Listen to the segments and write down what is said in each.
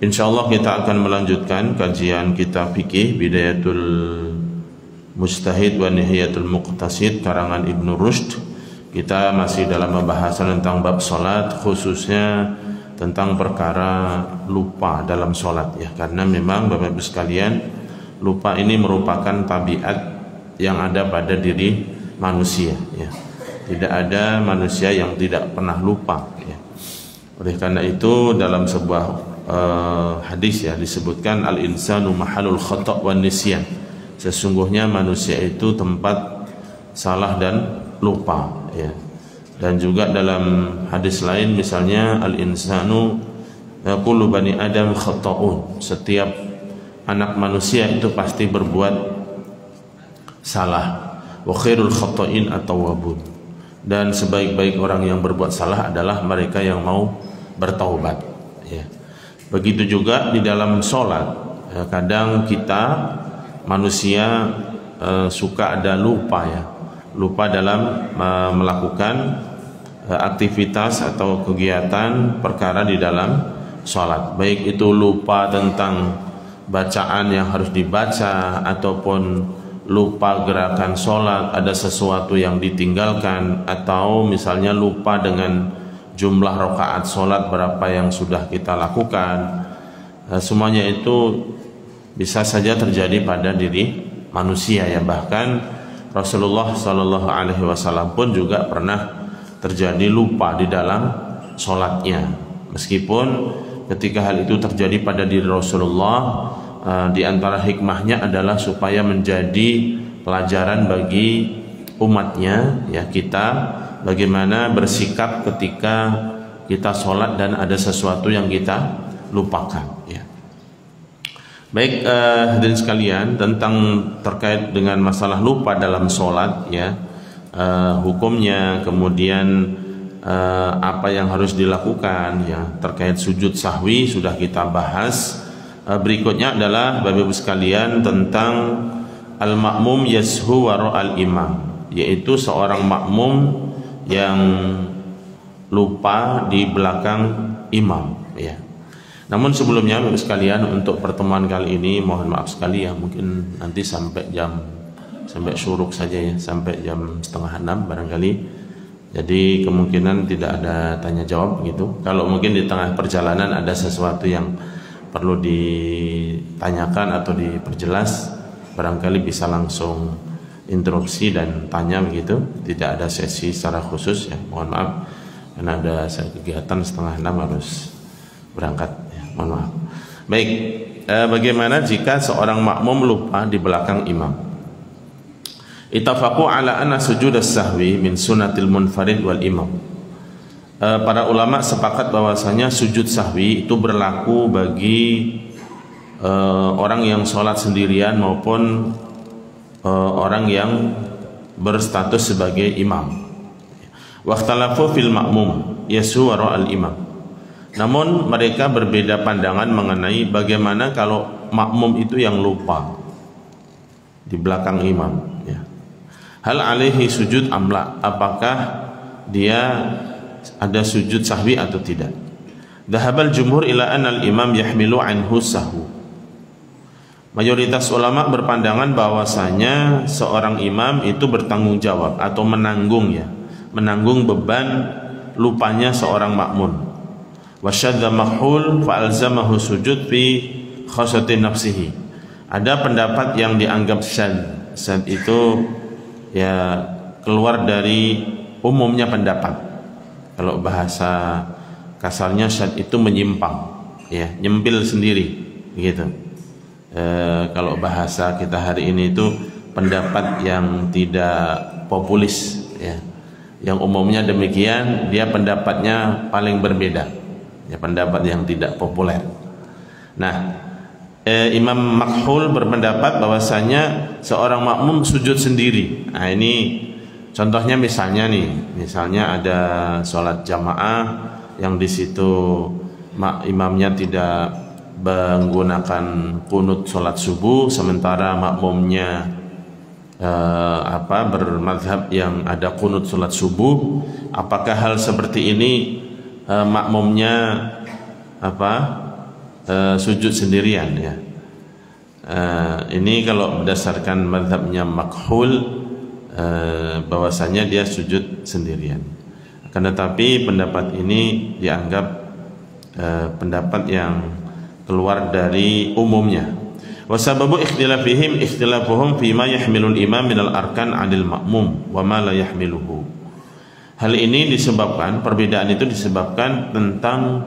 Insyaallah kita akan melanjutkan kajian kitab fikih Bidayatul Mujtahid wa Nihayatul Muqtasid karangan Ibnu Rushd. Kita masih dalam pembahasan tentang bab salat, khususnya tentang perkara lupa dalam salat ya. Karena memang Bapak Ibu sekalian, lupa ini merupakan tabiat yang ada pada diri manusia ya. Tidak ada manusia yang tidak pernah lupa ya. Oleh karena itu dalam sebuah hadis ya disebutkan al-insanu mahalul khata' wan nisyan. Sesungguhnya manusia itu tempat salah dan lupa ya. Dan juga dalam hadis lain misalnya al-insanu kullu bani adam khata'un. Setiap anak manusia itu pasti berbuat salah. Wa khairul khata'in at-tawwabun. Dan sebaik-baik orang yang berbuat salah adalah mereka yang mau bertaubat ya. Begitu juga di dalam sholat ya, kadang kita manusia suka ada lupa ya, lupa dalam melakukan aktivitas atau kegiatan perkara di dalam sholat, baik itu lupa tentang bacaan yang harus dibaca ataupun lupa gerakan sholat, ada sesuatu yang ditinggalkan, atau misalnya lupa dengan jumlah rakaat sholat berapa yang sudah kita lakukan. Semuanya itu bisa saja terjadi pada diri manusia ya. Bahkan Rasulullah Shallallahu Alaihi Wasallam pun juga pernah terjadi lupa di dalam sholatnya. Meskipun ketika hal itu terjadi pada diri Rasulullah, di antara hikmahnya adalah supaya menjadi pelajaran bagi umatnya ya, kita bagaimana bersikap ketika kita sholat dan ada sesuatu yang kita lupakan ya. Baik hadirin sekalian, tentang terkait dengan masalah lupa dalam sholat ya, hukumnya, kemudian apa yang harus dilakukan ya, terkait sujud sahwi sudah kita bahas. Berikutnya adalah Bapak Ibu sekalian tentang al-ma'mum yashu wara al-imam, yaitu seorang makmum yang lupa di belakang imam ya. Namun sebelumnya Bapak sekalian, untuk pertemuan kali ini mohon maaf sekali ya, mungkin nanti sampai syuruk saja ya, sampai jam 5:30 barangkali. Jadi kemungkinan tidak ada tanya jawab gitu. Kalau mungkin di tengah perjalanan ada sesuatu yang perlu ditanyakan atau diperjelas, barangkali bisa langsung interupsi dan tanya begitu. Tidak ada sesi secara khusus ya, mohon maaf karena ada kegiatan 5:30 harus berangkat ya, mohon maaf. Baik, bagaimana jika seorang makmum lupa di belakang imam? Ittafaqu ala anna sujud as-sahwi min sunatil munfarid wal imam. Para ulama sepakat bahwasanya sujud sahwi itu berlaku bagi orang yang sholat sendirian maupun orang yang berstatus sebagai imam. Waqtalafu fil ma'mum yasu wara al-imam. Namun mereka berbeda pandangan mengenai bagaimana kalau makmum itu yang lupa di belakang imam ya. Hal alaihi sujud amla, apakah dia ada sujud sahwi atau tidak? Dhahabal jumhur ila anna al-imam yahmilu anhu sahwu. Mayoritas ulama berpandangan bahwasanya seorang imam itu bertanggung jawab atau menanggung ya, menanggung beban lupanya seorang makmum. Wasyadda mahul fa'alzamahu sujud fi khasati nafsihi. Ada pendapat yang dianggap syadz itu ya keluar dari umumnya pendapat. Kalau bahasa kasarnya syadz itu menyimpang ya, nyempil sendiri begitu. Kalau bahasa kita hari ini itu pendapat yang tidak populis ya, yang umumnya demikian, dia pendapatnya paling berbeda ya, pendapat yang tidak populer. Nah, Imam Makhul berpendapat bahwasanya seorang makmum sujud sendiri. Nah ini contohnya misalnya ada sholat jamaah yang di situ imamnya tidak menggunakan kunut sholat subuh, sementara makmumnya bermadhab yang ada kunut sholat subuh. Apakah hal seperti ini makmumnya sujud sendirian ya. Ini kalau berdasarkan mazhabnya Makhul, bahwasanya dia sujud sendirian. Akan tetapi pendapat ini dianggap pendapat yang keluar dari umumnya. Wa sababu ikhtilafihim ikhtilafuhum fima yahmilul imam minal arkan 'anil ma'mum wa ma la yahmiluhu. Hal ini disebabkan, perbedaan itu disebabkan tentang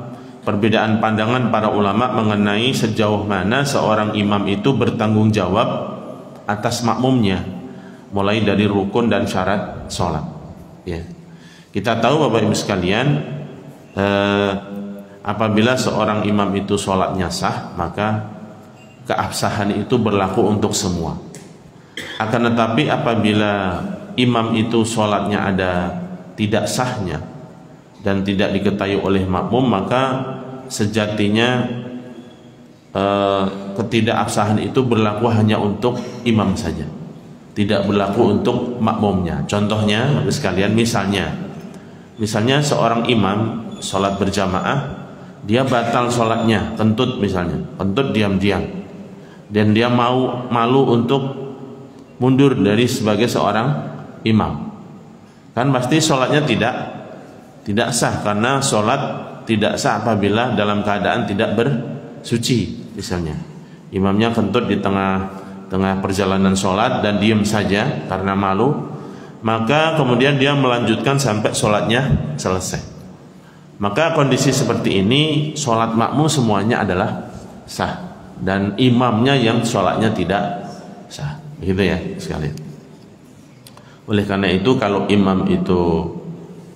perbedaan pandangan para ulama mengenai sejauh mana seorang imam itu bertanggung jawab atas makmumnya, mulai dari rukun dan syarat sholat ya. Kita tahu Bapak Ibu sekalian, apabila seorang imam itu sholatnya sah, maka keabsahan itu berlaku untuk semua. Akan tetapi apabila imam itu sholatnya ada tidak sahnya dan tidak diketahui oleh makmum, maka sejatinya ketidakabsahan itu berlaku hanya untuk imam saja, tidak berlaku untuk makmumnya. Contohnya sekalian, misalnya seorang imam sholat berjamaah, dia batal sholatnya, kentut misalnya, kentut diam-diam, dan dia malu untuk mundur dari sebagai seorang imam, kan pasti sholatnya tidak sah, karena sholat tidak sah apabila dalam keadaan tidak bersuci. Misalnya imamnya kentut di tengah perjalanan sholat dan diam saja karena malu, maka kemudian dia melanjutkan sampai sholatnya selesai. Maka kondisi seperti ini sholat makmum semuanya adalah sah, dan imamnya yang sholatnya tidak sah, begitu ya sekalian. Oleh karena itu kalau imam itu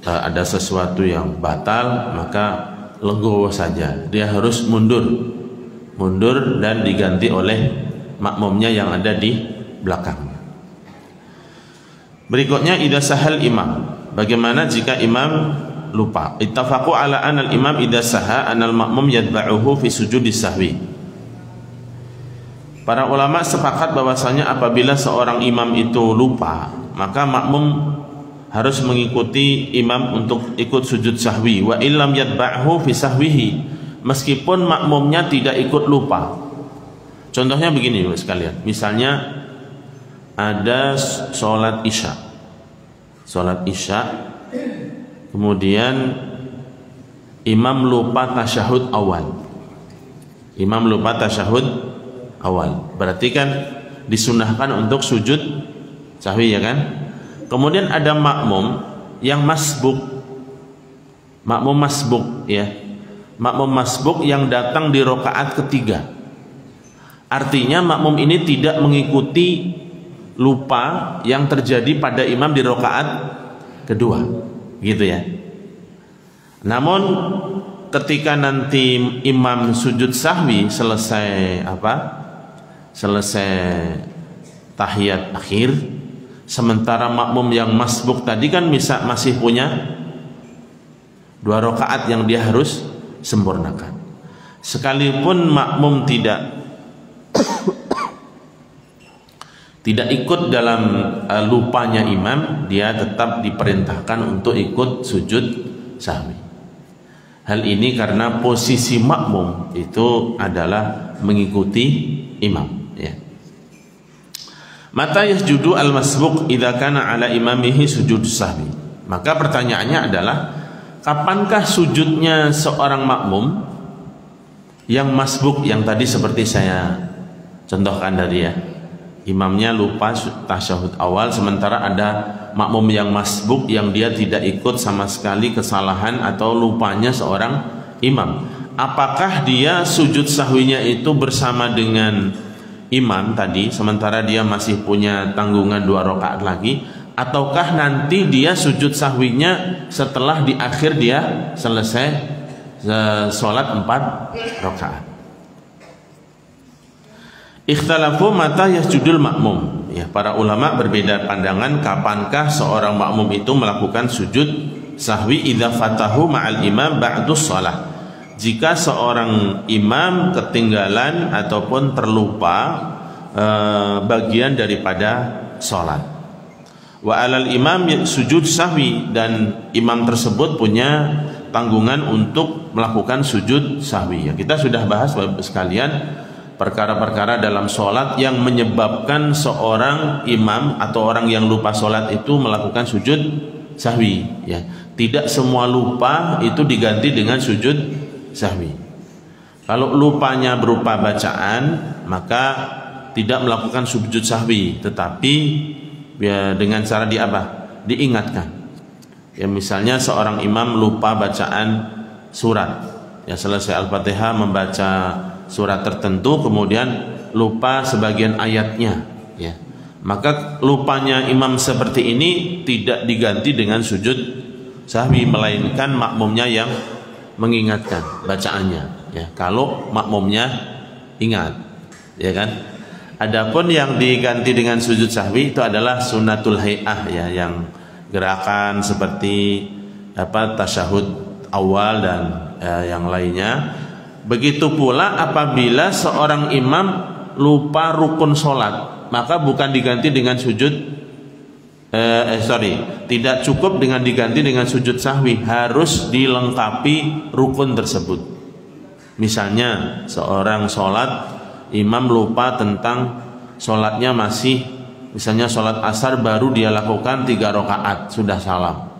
ada sesuatu yang batal, maka legowo saja, dia harus mundur dan diganti oleh makmumnya yang ada di belakangnya. Berikutnya idza sahal imam, bagaimana jika imam lupa? Ittafaqu ala anal imam idza saha anal makmum yatba'uhu fi sujudis sahwi. Para ulama sepakat bahwasanya apabila seorang imam itu lupa, maka makmum harus mengikuti imam untuk ikut sujud sahwi. Wa illam yatba'hu fi sahwihi, meskipun makmumnya tidak ikut lupa. Contohnya begini sekalian, misalnya ada sholat isya, kemudian imam lupa tasyahud awal, berarti kan disunahkan untuk sujud sahwi ya kan. Kemudian ada makmum yang masbuk ya, makmum masbuk yang datang di rakaat ketiga. Artinya makmum ini tidak mengikuti lupa yang terjadi pada imam di rakaat kedua, gitu ya. Namun ketika nanti imam sujud sahwi selesai tahiyat akhir, sementara makmum yang masbuk tadi kan masih punya 2 rakaat yang dia harus sempurnakan. Sekalipun makmum tidak ikut dalam lupanya imam, dia tetap diperintahkan untuk ikut sujud sahwi. Hal ini karena posisi makmum itu adalah mengikuti imam ya. Mata yasjudu al-masbuq idza kana ala imamihi sujud sahwi. Maka pertanyaannya adalah, kapankah sujudnya seorang makmum yang masbuk yang tadi seperti saya contohkan tadi ya. Imamnya lupa tasyahud awal, sementara ada makmum yang masbuk yang dia tidak ikut sama sekali kesalahan atau lupanya seorang imam. Apakah dia sujud sahwinya itu bersama dengan imam tadi, sementara dia masih punya tanggungan 2 rakaat lagi, ataukah nanti dia sujud sahwinya setelah di akhir dia selesai sholat 4 rakaat? Ikhtalafu mata yasjudul makmum ya, para ulama berbeda pandangan kapankah seorang makmum itu melakukan sujud sahwi idza fatahu ma'al imam ba'dus shalah, jika seorang imam ketinggalan ataupun terlupa bagian daripada sholat. Wa alal imam sujud sahwi, dan imam tersebut punya tanggungan untuk melakukan sujud sahwi. Ya, kita sudah bahas Bapak sekalian perkara-perkara dalam sholat yang menyebabkan seorang imam atau orang yang lupa sholat itu melakukan sujud sahwi. Ya, tidak semua lupa itu diganti dengan sujud sahwi. Kalau lupanya berupa bacaan, maka tidak melakukan sujud sahwi, tetapi ya dengan cara diingatkan. Ya, misalnya seorang imam lupa bacaan surat, ya selesai Al-Fatihah membaca surat tertentu, kemudian lupa sebagian ayatnya, ya, maka lupanya imam seperti ini tidak diganti dengan sujud sahwi, melainkan makmumnya yang mengingatkan bacaannya, ya, kalau makmumnya ingat, ya kan. Adapun yang diganti dengan sujud sahwi itu adalah sunnatul hay'ah, ya, yang gerakan seperti tasyahud awal dan yang lainnya. Begitu pula apabila seorang imam lupa rukun sholat, maka bukan diganti dengan tidak cukup dengan diganti dengan sujud sahwi, harus dilengkapi rukun tersebut. Misalnya seorang sholat, imam lupa tentang sholatnya masih, misalnya sholat asar baru dia lakukan 3 rakaat, sudah salam,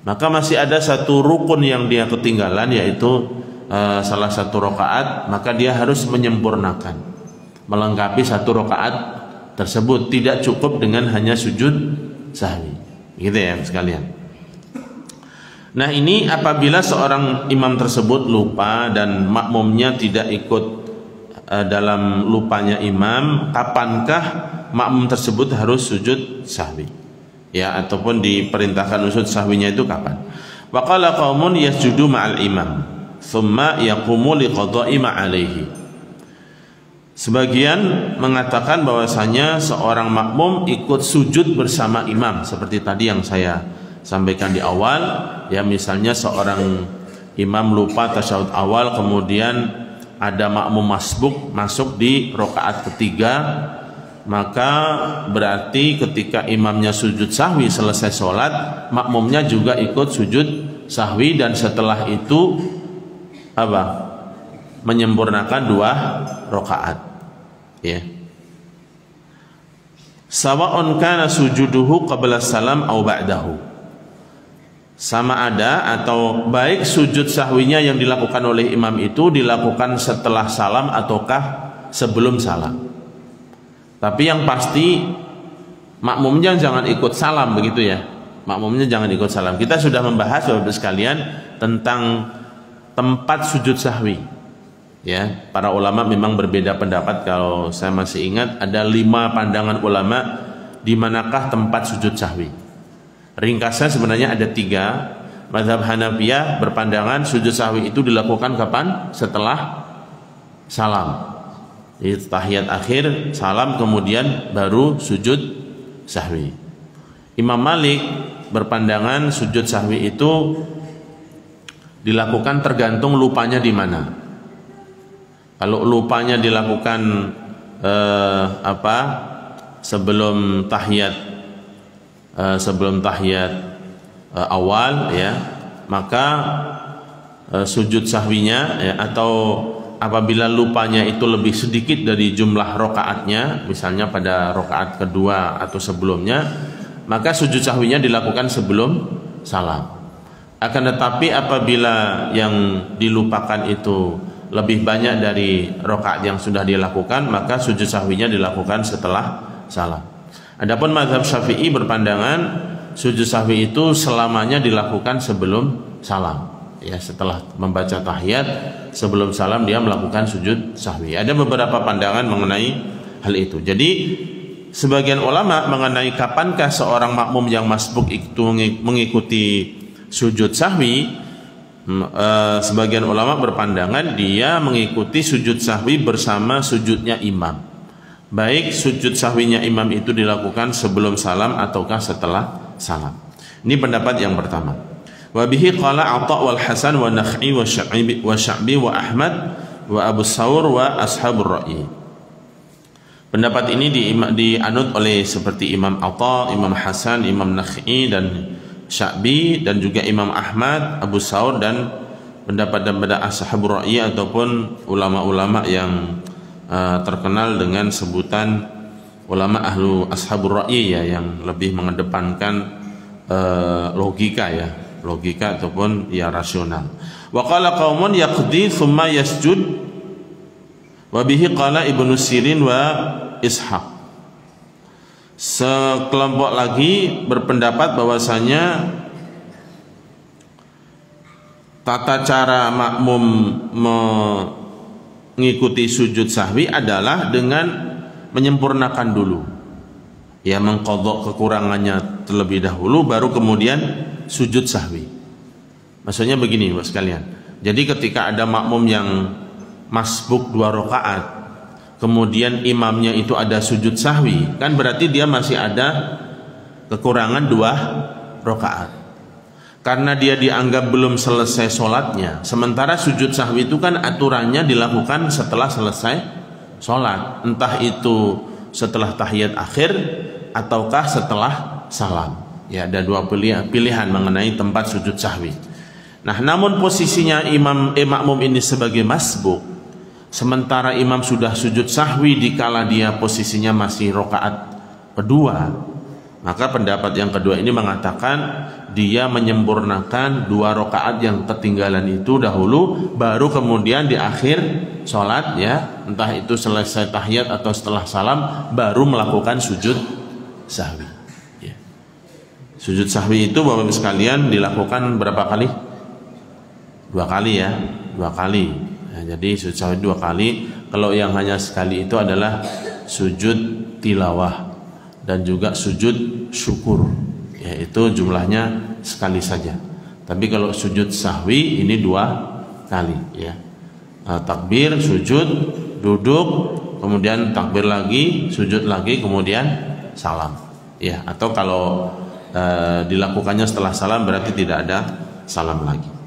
maka masih ada satu rukun yang dia ketinggalan, yaitu salah satu rakaat, maka dia harus menyempurnakan, melengkapi 1 rakaat tersebut. Tidak cukup dengan hanya sujud sahwi, gitu ya sekalian. Nah, ini apabila seorang imam tersebut lupa dan makmumnya tidak ikut dalam lupanya imam, kapankah makmum tersebut harus sujud sahwi, ya, ataupun diperintahkan sujud sahwinya itu kapan? Wa qala qaumun yasjudu ma'al imam thumma yaqumu liqada'i ma'alaihi. Sebagian mengatakan bahwasanya seorang makmum ikut sujud bersama imam, seperti tadi yang saya sampaikan di awal, ya, misalnya seorang imam lupa tasyahud awal, kemudian ada makmum masuk di rakaat ketiga, maka berarti ketika imamnya sujud sahwi selesai sholat, makmumnya juga ikut sujud sahwi, dan setelah itu menyempurnakan 2 rakaat, ya. Sawa'un kana sujuduhu qabla salam au ba'dahu. Sama ada atau baik sujud sahwinya yang dilakukan oleh imam itu dilakukan setelah salam ataukah sebelum salam. Tapi yang pasti makmumnya jangan ikut salam, begitu ya. Makmumnya jangan ikut salam. Kita sudah membahas Bapak sekalian tentang tempat sujud sahwi. Ya, para ulama memang berbeda pendapat. Kalau saya masih ingat ada 5 pandangan ulama di manakah tempat sujud sahwi. Ringkasnya sebenarnya ada 3. Mazhab Hanafiyah berpandangan sujud sahwi itu dilakukan kapan? Setelah salam. Jadi tahiyat akhir, salam, kemudian baru sujud sahwi. Imam Malik berpandangan sujud sahwi itu dilakukan tergantung lupanya di mana. Kalau lupanya dilakukan sebelum tahiyat awal, ya, maka sujud sahwinya, ya, atau apabila lupanya itu lebih sedikit dari jumlah rakaatnya, misalnya pada rakaat kedua atau sebelumnya, maka sujud sahwinya dilakukan sebelum salam. Akan tetapi apabila yang dilupakan itu lebih banyak dari rakaat yang sudah dilakukan, maka sujud sahwinya dilakukan setelah salam. Adapun mazhab Syafi'i berpandangan sujud sahwi itu selamanya dilakukan sebelum salam, ya, setelah membaca tahiyat sebelum salam dia melakukan sujud sahwi. Ada beberapa pandangan mengenai hal itu. Jadi sebagian ulama mengenai kapankah seorang makmum yang masbuk itu mengikuti sujud sahwi, sebagian ulama berpandangan dia mengikuti sujud sahwi bersama sujudnya imam, baik sujud sahwinya imam itu dilakukan sebelum salam ataukah setelah salam. Ini pendapat yang pertama. Wa bihi qala Atha wal Hasan wa Nakh'i wa Sya'bi wa Ahmad wa Abu Thawr wa ashabur Ra'i. Pendapat ini dianut oleh seperti Imam Atha, Imam Hasan, Imam Nakh'i dan Sya'bi dan juga Imam Ahmad, Abu Saur dan pendapat ashabur ra'yi ataupun ulama-ulama yang terkenal dengan sebutan ulama ahlu ashabur ra'yi ya, yang lebih mengedepankan logika ya, logika ataupun ya rasional. Wa qala qaumun yaqdi thumma yasjud wa bihi qala Ibnu Sirin wa Ishaq. Sekelompok lagi berpendapat bahwasanya tata cara makmum mengikuti sujud sahwi adalah dengan menyempurnakan dulu, ya, mengqadha kekurangannya terlebih dahulu baru kemudian sujud sahwi. Maksudnya begini Bapak sekalian, jadi ketika ada makmum yang masbuk 2 rakaat, kemudian imamnya itu ada sujud sahwi, kan berarti dia masih ada kekurangan 2 rakaat. Karena dia dianggap belum selesai sholatnya. Sementara sujud sahwi itu kan aturannya dilakukan setelah selesai sholat, entah itu setelah tahiyat akhir ataukah setelah salam. Ya, ada 2 pilihan mengenai tempat sujud sahwi. Nah, namun posisinya makmum ini sebagai masbuk, sementara imam sudah sujud sahwi dikala dia posisinya masih rakaat kedua, maka pendapat yang kedua ini mengatakan dia menyempurnakan 2 rakaat yang ketinggalan itu dahulu, baru kemudian di akhir sholat ya, entah itu selesai tahiyat atau setelah salam, baru melakukan sujud sahwi ya. Sujud sahwi itu Bapak sekalian dilakukan berapa kali? 2 kali ya, 2 kali. Nah, jadi sujud sahwi 2 kali. Kalau yang hanya sekali itu adalah sujud tilawah dan juga sujud syukur, yaitu jumlahnya sekali saja. Tapi kalau sujud sahwi ini 2 kali ya. Takbir, sujud, duduk, kemudian takbir lagi, sujud lagi, kemudian salam ya. Atau kalau dilakukannya setelah salam berarti tidak ada salam lagi.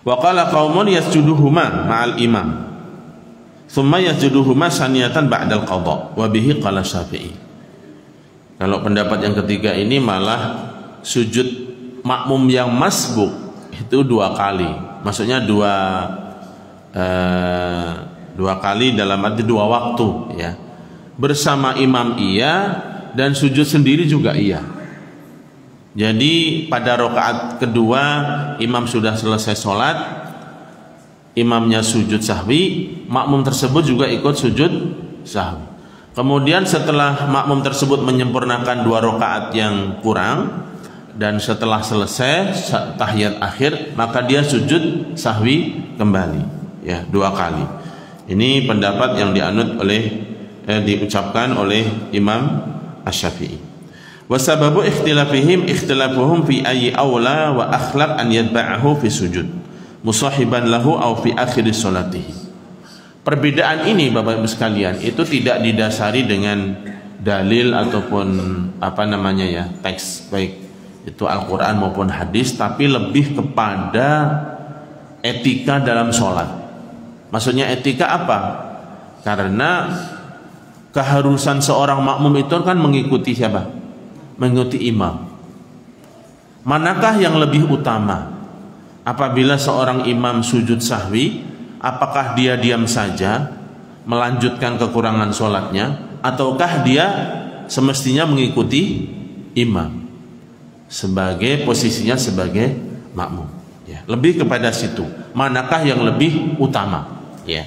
Wa qala qaumun yasjuduhuma ma'al imam thumma yasjuduhuma saniyatan ba'dal qadha wa bihi qala Syafi'i. Kalau pendapat yang ketiga ini malah sujud makmum yang masbuk itu 2 kali. Maksudnya 2 kali dalam arti 2 waktu ya. Bersama imam iya dan sujud sendiri juga iya. Jadi pada rakaat kedua imam sudah selesai sholat, imamnya sujud sahwi, makmum tersebut juga ikut sujud sahwi. Kemudian setelah makmum tersebut menyempurnakan 2 rakaat yang kurang dan setelah selesai tahiyat akhir, maka dia sujud sahwi kembali ya, 2 kali. Ini pendapat yang diucapkan oleh Imam Asy-Syafi'i. Wa sababu ikhtilafuhum fi ayyi awla wa akhlaq an yatba'ahu fi sujud musahiban lahu aw fi akhir salatihi. Perbedaan ini Bapak Ibu sekalian itu tidak didasari dengan dalil ataupun teks baik itu Al-Qur'an maupun hadis, tapi lebih kepada etika dalam sholat. Maksudnya etika apa? Karena keharusan seorang makmum itu kan mengikuti siapa? Mengikuti imam. Manakah yang lebih utama? Apabila seorang imam sujud sahwi, apakah dia diam saja melanjutkan kekurangan sholatnya, ataukah dia semestinya mengikuti imam sebagai posisinya sebagai makmum ya. Lebih kepada situ, manakah yang lebih utama ya.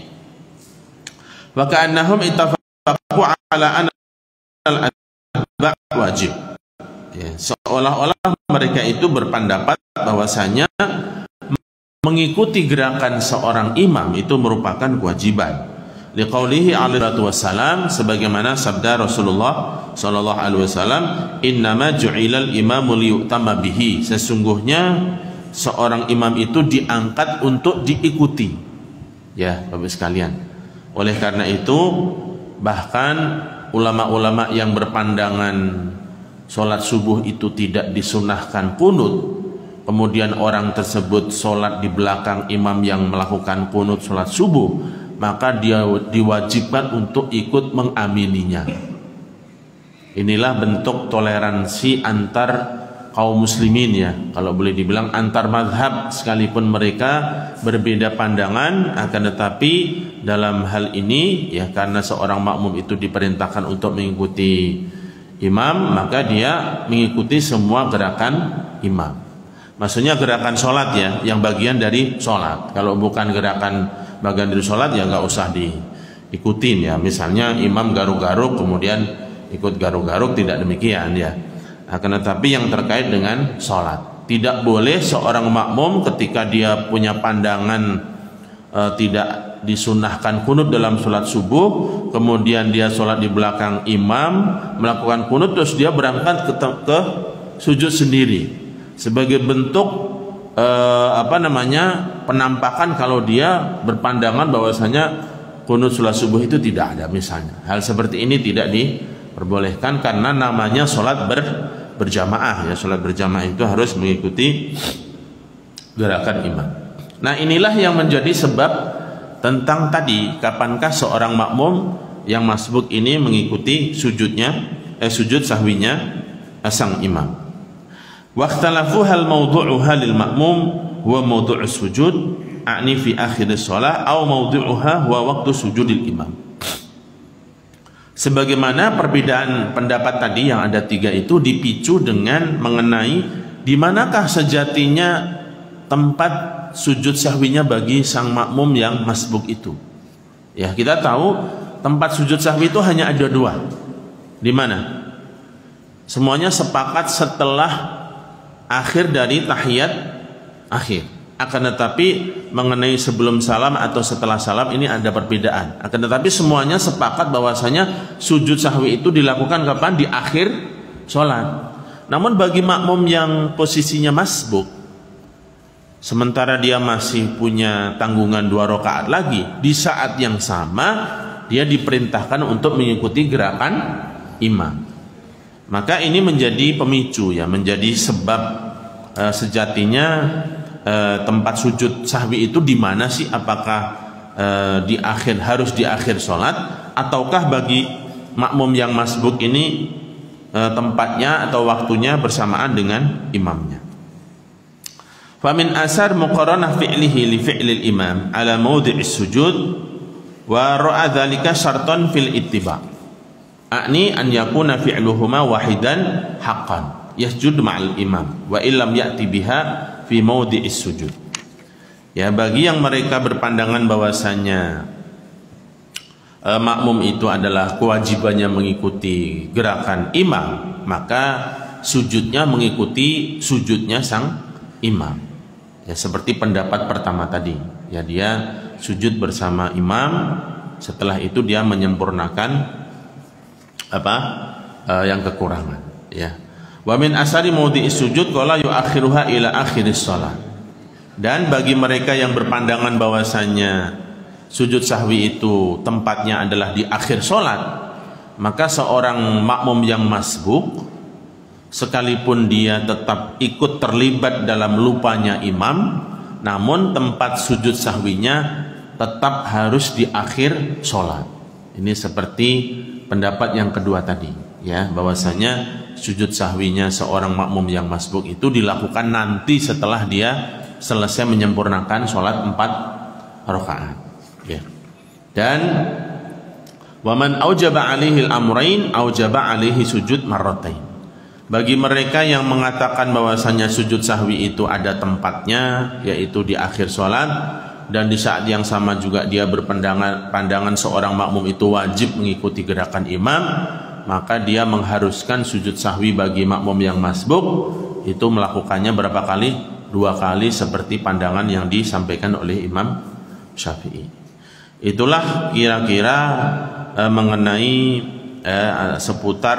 Wa ka'annahum ittafaqu ala anna al-atba' wajib ya, seolah-olah mereka itu berpendapat bahwasanya mengikuti gerakan seorang imam itu merupakan kewajiban. Liqaulihi alaihi wasallam, sebagaimana sabda Rasulullah sallallahu alaihi wasallam, innama ju'ilal imamu liyu'tama bihi, sesungguhnya seorang imam itu diangkat untuk diikuti ya Bapak sekalian. Oleh karena itu bahkan ulama-ulama yang berpandangan sholat subuh itu tidak disunahkan kunut, kemudian orang tersebut sholat di belakang imam yang melakukan kunut sholat subuh, maka dia diwajibkan untuk ikut mengamininya. Inilah bentuk toleransi antar kaum muslimin ya, kalau boleh dibilang antar mazhab sekalipun mereka berbeda pandangan, akan tetapi dalam hal ini ya, karena seorang makmum itu diperintahkan untuk mengikuti imam, maka dia mengikuti semua gerakan imam. Maksudnya gerakan sholat ya, yang bagian dari sholat. Kalau bukan gerakan bagian dari sholat ya nggak usah diikutin ya. Misalnya imam garuk-garuk kemudian ikut garuk-garuk, tidak demikian ya. Akan tetapi yang terkait dengan sholat, tidak boleh seorang makmum ketika dia punya pandangan tidak disunahkan kunut dalam sholat subuh, kemudian dia sholat di belakang imam melakukan kunut, terus dia berangkat ke sujud sendiri sebagai bentuk penampakan kalau dia berpandangan bahwasanya kunut sholat subuh itu tidak ada misalnya. Hal seperti ini tidak diperbolehkan karena namanya sholat berjamaah ya. Sholat berjamaah itu harus mengikuti gerakan imam. Nah, inilah yang menjadi sebab tentang tadi kapankah seorang makmum yang masbuk ini mengikuti sujud sahwinya sang imam. Waqtalafu hal mawdu'uha lil makmum huwa mawdu'us sujud a'ni fi akhir shalah aw mawdu'uha huwa waqtu sujudil imam. Sebagaimana perbedaan pendapat tadi yang ada 3 itu dipicu dengan mengenai di manakah sejatinya tempat sujud sahwinya bagi sang makmum yang masbuk itu. Ya, kita tahu tempat sujud sahwi itu hanya ada 2. Di mana? Semuanya sepakat setelah akhir dari tahiyat akhir. Akan tetapi mengenai sebelum salam atau setelah salam ini ada perbedaan. Akan tetapi semuanya sepakat bahwasanya sujud sahwi itu dilakukan kapan? Di akhir sholat. Namun bagi makmum yang posisinya masbuk, sementara dia masih punya tanggungan 2 rakaat lagi, di saat yang sama dia diperintahkan untuk mengikuti gerakan imam. Maka ini menjadi pemicu ya, menjadi sebab sejatinya tempat sujud sahwi itu di mana sih? Apakah harus di akhir sholat, ataukah bagi makmum yang masbuk ini tempatnya atau waktunya bersamaan dengan imamnya? Famin asar muqaranah fi'lihi li fi'lil imam ala mawdi'is sujud wa ra'a dzalika syartan fil ittiba'. A'ni an yakuna fi'luhuma wahidan haqqan yasjud ma'al imam wa illam ya'ti biha fi mawdi'is sujud. Ya, bagi yang mereka berpandangan bahwasanya makmum itu adalah kewajibannya mengikuti gerakan imam, maka sujudnya mengikuti sujudnya sang imam. Ya, seperti pendapat pertama tadi, ya, dia sujud bersama imam, setelah itu dia menyempurnakan yang kekurangan, ya. Wa min asari mawdi'is sujud qala yu'akhiruha ila akhiris shalah. Dan bagi mereka yang berpandangan bahwasanya sujud sahwi itu tempatnya adalah di akhir sholat, maka seorang makmum yang masbuk sekalipun dia tetap ikut terlibat dalam lupanya imam, namun tempat sujud sahwinya tetap harus di akhir sholat. Ini seperti pendapat yang kedua tadi, ya, bahwasanya sujud sahwinya seorang makmum yang masbuk itu dilakukan nanti setelah dia selesai menyempurnakan sholat 4 rakaat. Ya. Dan waman aujaba alaihi al-amrain aujaba alaihi sujud marratain. Bagi mereka yang mengatakan bahwasanya sujud sahwi itu ada tempatnya, yaitu di akhir sholat, dan di saat yang sama juga dia berpandangan seorang makmum itu wajib mengikuti gerakan imam, maka dia mengharuskan sujud sahwi bagi makmum yang masbuk itu melakukannya berapa kali? 2 kali, seperti pandangan yang disampaikan oleh Imam Syafi'i. Itulah kira-kira mengenai seputar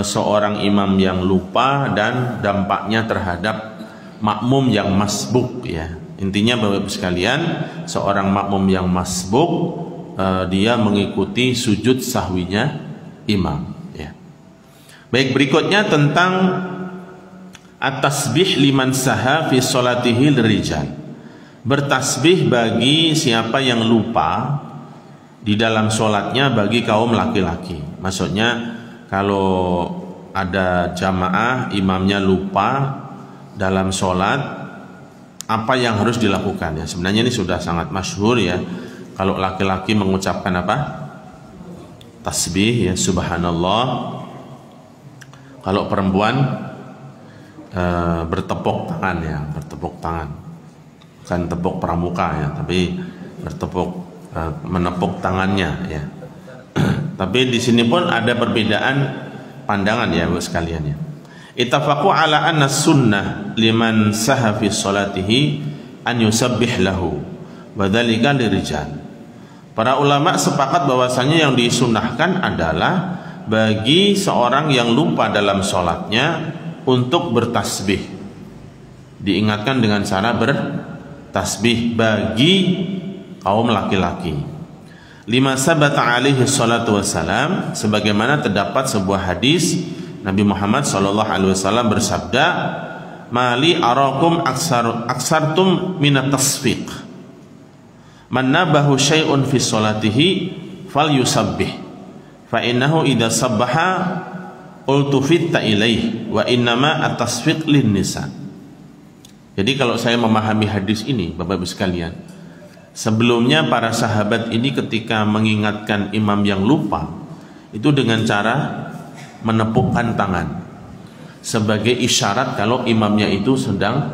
seorang imam yang lupa dan dampaknya terhadap makmum yang masbuk, ya. Intinya Bapak Ibu sekalian, seorang makmum yang masbuk dia mengikuti sujud sahwinya imam, ya. Baik, berikutnya tentang at-tasbih liman saha fi sholatihi lirijal. Bertasbih bagi siapa yang lupa di dalam sholatnya bagi kaum laki-laki. Maksudnya kalau ada jamaah, imamnya lupa dalam sholat, apa yang harus dilakukan ya? Sebenarnya ini sudah sangat masyhur ya. Kalau laki-laki mengucapkan apa? Tasbih ya, subhanallah. Kalau perempuan bertepuk tangan ya, bertepuk tangan. Bukan tepuk pramuka ya, tapi bertepuk menepuk tangannya ya. Tapi di sini pun ada perbedaan pandangan ya Bapak sekalian ya. Ittafaqu ala anna sunnah liman saha fi sholatihi an yusabbih lahu wa dzalika lirijal. Para ulama sepakat bahwasanya yang disunnahkan adalah bagi seorang yang lupa dalam sholatnya untuk bertasbih. Diingatkan dengan cara bertasbih bagi kaum laki-laki. Lima sabata alaihi salatu wassalam, sebagaimana terdapat sebuah hadis Nabi Muhammad sallallahu alaihi wasallam bersabda, "Mali arakum aksartum minat tasfiq. Man nabahu syai'un fi salatihi falyusabbih. Fa innahu idza sabbaha ultufitta ilaih wa innama at-tasfiq lin nisa." Jadi kalau saya memahami hadis ini Bapak-Ibu sekalian, sebelumnya para sahabat ini ketika mengingatkan imam yang lupa itu dengan cara menepukkan tangan sebagai isyarat kalau imamnya itu sedang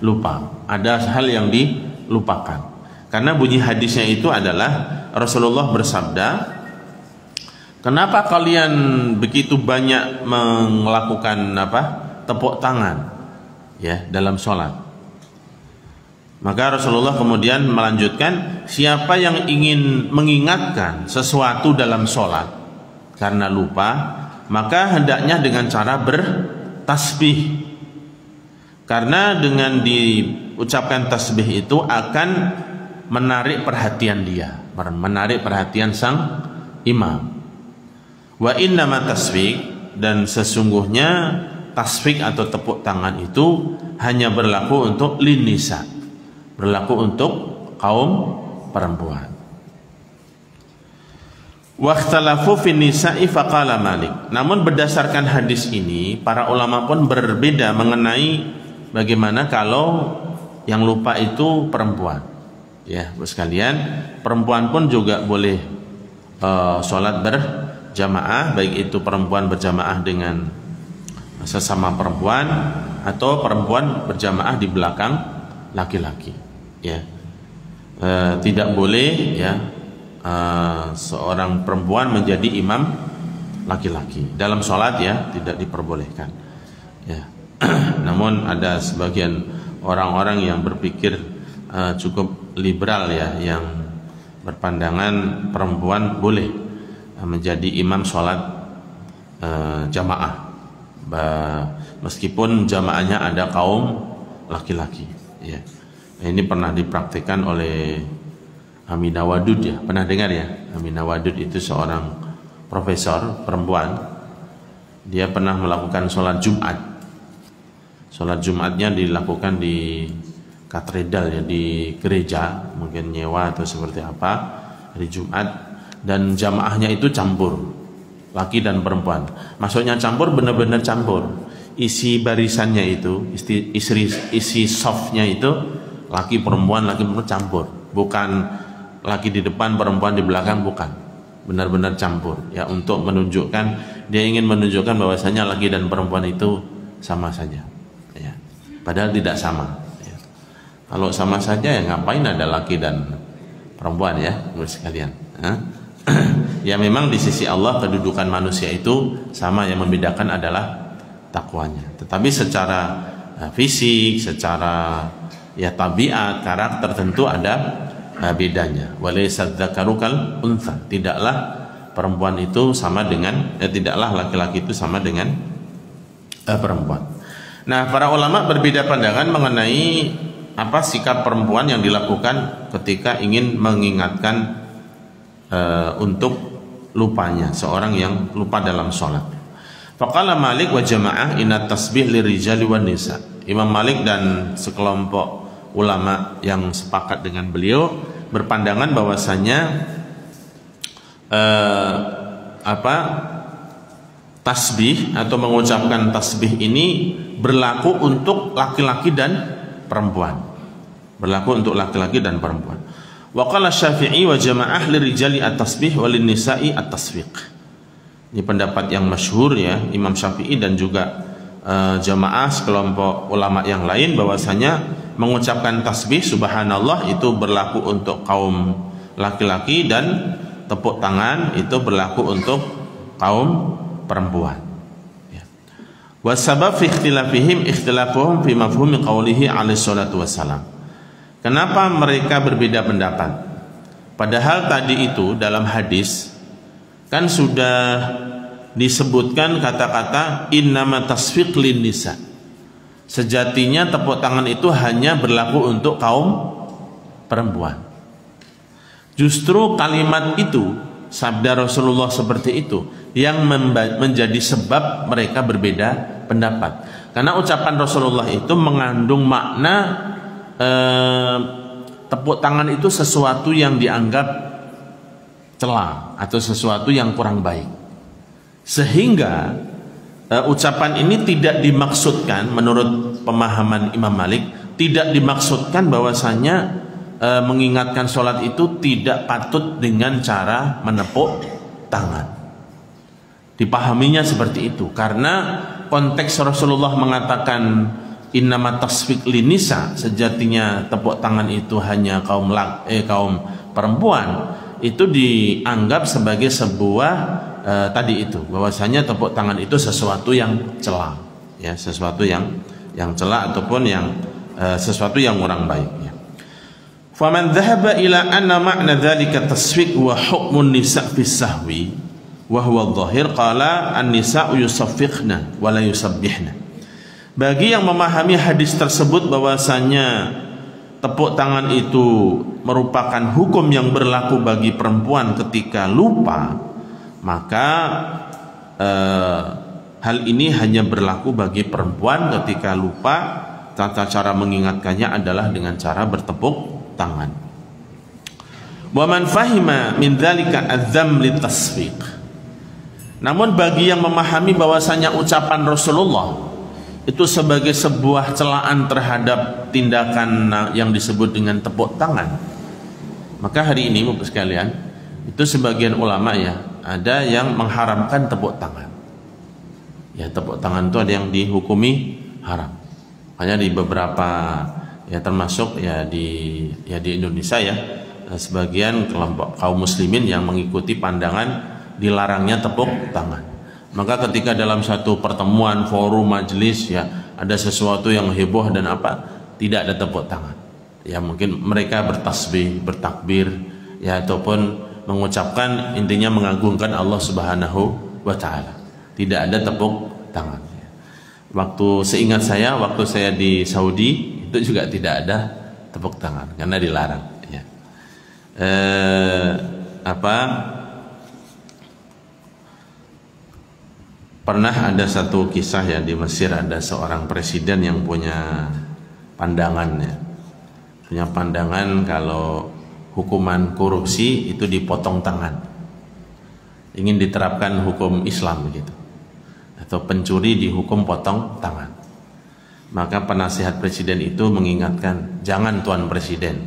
lupa, ada hal yang dilupakan. Karena bunyi hadisnya itu adalah Rasulullah bersabda, "Kenapa kalian begitu banyak melakukan tepuk tangan ya dalam sholat?" Maka Rasulullah kemudian melanjutkan, siapa yang ingin mengingatkan sesuatu dalam sholat karena lupa, maka hendaknya dengan cara bertasbih. Karena dengan diucapkan tasbih itu akan menarik perhatian dia, menarik perhatian sang imam. Wa innama tasbih, dan sesungguhnya tasbih atau tepuk tangan itu hanya berlaku untuk linnisa, berlaku untuk kaum perempuan. Wakhtalafu fin nisa'i faqala Malik. Namun berdasarkan hadis ini para ulama pun berbeda mengenai bagaimana kalau yang lupa itu perempuan. Ya, sekalian, perempuan pun juga boleh sholat berjamaah, baik itu perempuan berjamaah dengan sesama perempuan atau perempuan berjamaah di belakang laki-laki. Ya, tidak boleh ya seorang perempuan menjadi imam laki-laki dalam sholat ya, tidak diperbolehkan ya. Namun ada sebagian orang-orang yang berpikir cukup liberal ya, yang berpandangan perempuan boleh menjadi imam sholat jamaah meskipun jamaahnya ada kaum laki-laki ya. Ini pernah dipraktikkan oleh Aminah Wadud ya, pernah dengar ya? Aminah Wadud itu seorang profesor perempuan. Dia pernah melakukan sholat Jumat. Sholat Jumatnya dilakukan di katedral ya, di gereja, mungkin nyewa atau seperti apa, hari Jumat, dan jamaahnya itu campur, laki dan perempuan. Maksudnya campur, benar-benar campur. Isi barisannya itu, isi softnya itu laki perempuan campur, bukan laki di depan perempuan di belakang, bukan, benar-benar campur ya, untuk menunjukkan, dia ingin menunjukkan bahwasanya laki dan perempuan itu sama saja ya, padahal tidak sama ya. Kalau sama saja ya ngapain ada laki dan perempuan ya sekalian. Ya memang di sisi Allah kedudukan manusia itu sama, yang membedakan adalah takwanya, tetapi secara fisik, secara ya tabiat, karakter tentu ada bedanya. Walaysa dzakaru kal untha, tidaklah perempuan itu sama dengan tidaklah laki-laki itu sama dengan perempuan. Nah, para ulama berbeda pandangan mengenai apa sikap perempuan yang dilakukan ketika ingin mengingatkan untuk lupanya, seorang yang lupa dalam sholat. Faqala Malik wa jamaah inna tasbih lirijali wan nisa. Imam Malik dan sekelompok ulama yang sepakat dengan beliau berpandangan bahwasanya tasbih atau mengucapkan tasbih ini berlaku untuk laki-laki dan perempuan. Berlaku untuk laki-laki dan perempuan. Wa qala Syafi'i wa jama'ah lirijali at-tasbih wa lin-nisa'i at-tasfiq. Ini pendapat yang masyhur ya, Imam Syafi'i dan juga jamaah sekelompok ulama yang lain, bahwasanya mengucapkan tasbih subhanallah itu berlaku untuk kaum laki-laki dan tepuk tangan itu berlaku untuk kaum perempuan. Wa sabab fi ikhtilafihim ikhtilafuhum fi mafhumi qaulihi alaihi salatu wassalam. Kenapa mereka berbeda pendapat? Padahal tadi itu dalam hadis kan sudah disebutkan kata-kata innama tasfiq lin nisa. Sejatinya tepuk tangan itu hanya berlaku untuk kaum perempuan. Justru kalimat itu, sabda Rasulullah seperti itu yang menjadi sebab mereka berbeda pendapat. Karena ucapan Rasulullah itu mengandung makna tepuk tangan itu sesuatu yang dianggap cela atau sesuatu yang kurang baik, sehingga ucapan ini tidak dimaksudkan, menurut pemahaman Imam Malik, tidak dimaksudkan bahwasanya mengingatkan sholat itu tidak patut dengan cara menepuk tangan. Dipahaminya seperti itu karena konteks Rasulullah mengatakan innama tasfiq linisa, sejatinya tepuk tangan itu hanya kaum perempuan, itu dianggap sebagai sebuah tadi itu, bahwasanya tepuk tangan itu sesuatu yang cela, ya, sesuatu yang cela ataupun yang sesuatu yang kurang baik, ya. Faman dhahaba ila anna ma'na dzalika tasfiq wa hukmun nisa' fi sahwi wa huwa adh-dhahir qala an-nisa'u yusaffiqna wa la yusabbihna. Bagi yang memahami hadis tersebut bahwasanya tepuk tangan itu merupakan hukum yang berlaku bagi perempuan ketika lupa, maka hal ini hanya berlaku bagi perempuan ketika lupa. Tata cara mengingatkannya adalah dengan cara bertepuk tangan. Wa man fahima min dzalika adzam litasfiq. Namun bagi yang memahami bahwasanya ucapan Rasulullah itu sebagai sebuah celaan terhadap tindakan yang disebut dengan tepuk tangan, maka hari ini Bapak sekalian, itu sebagian ulama ya, ada yang mengharamkan tepuk tangan. Ya, tepuk tangan itu ada yang dihukumi haram. Hanya di beberapa ya, termasuk ya di Indonesia ya, sebagian kelompok kaum muslimin yang mengikuti pandangan dilarangnya tepuk tangan. Maka ketika dalam satu pertemuan, forum, majelis ya, ada sesuatu yang heboh dan apa, tidak ada tepuk tangan. Ya mungkin mereka bertasbih, bertakbir ya, ataupun mengucapkan, intinya mengagungkan Allah Subhanahu wa taala. Tidak ada tepuk tangan. Waktu seingat saya, waktu saya di Saudi itu juga tidak ada tepuk tangan karena dilarang ya. Pernah ada satu kisah ya, di Mesir ada seorang presiden yang punya pandangan ya. Punya pandangan kalau hukuman korupsi itu dipotong tangan. Ingin diterapkan hukum Islam gitu. Atau pencuri dihukum potong tangan. Maka penasihat presiden itu mengingatkan, jangan Tuan Presiden.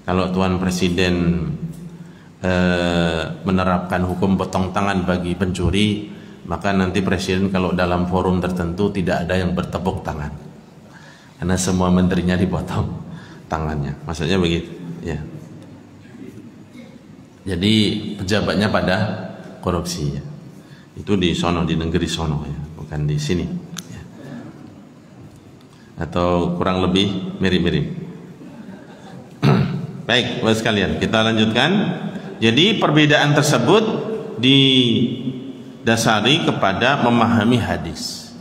Kalau Tuan Presiden menerapkan hukum potong tangan bagi pencuri, maka nanti presiden kalau dalam forum tertentu tidak ada yang bertepuk tangan karena semua menterinya dipotong tangannya. Maksudnya begitu ya. Jadi pejabatnya pada korupsi ya. Itu di sono, di negeri sono ya, bukan di sini ya. Atau kurang lebih mirip-mirip. Baik, Bapak sekalian, kita lanjutkan. Jadi perbedaan tersebut didasari kepada memahami hadis.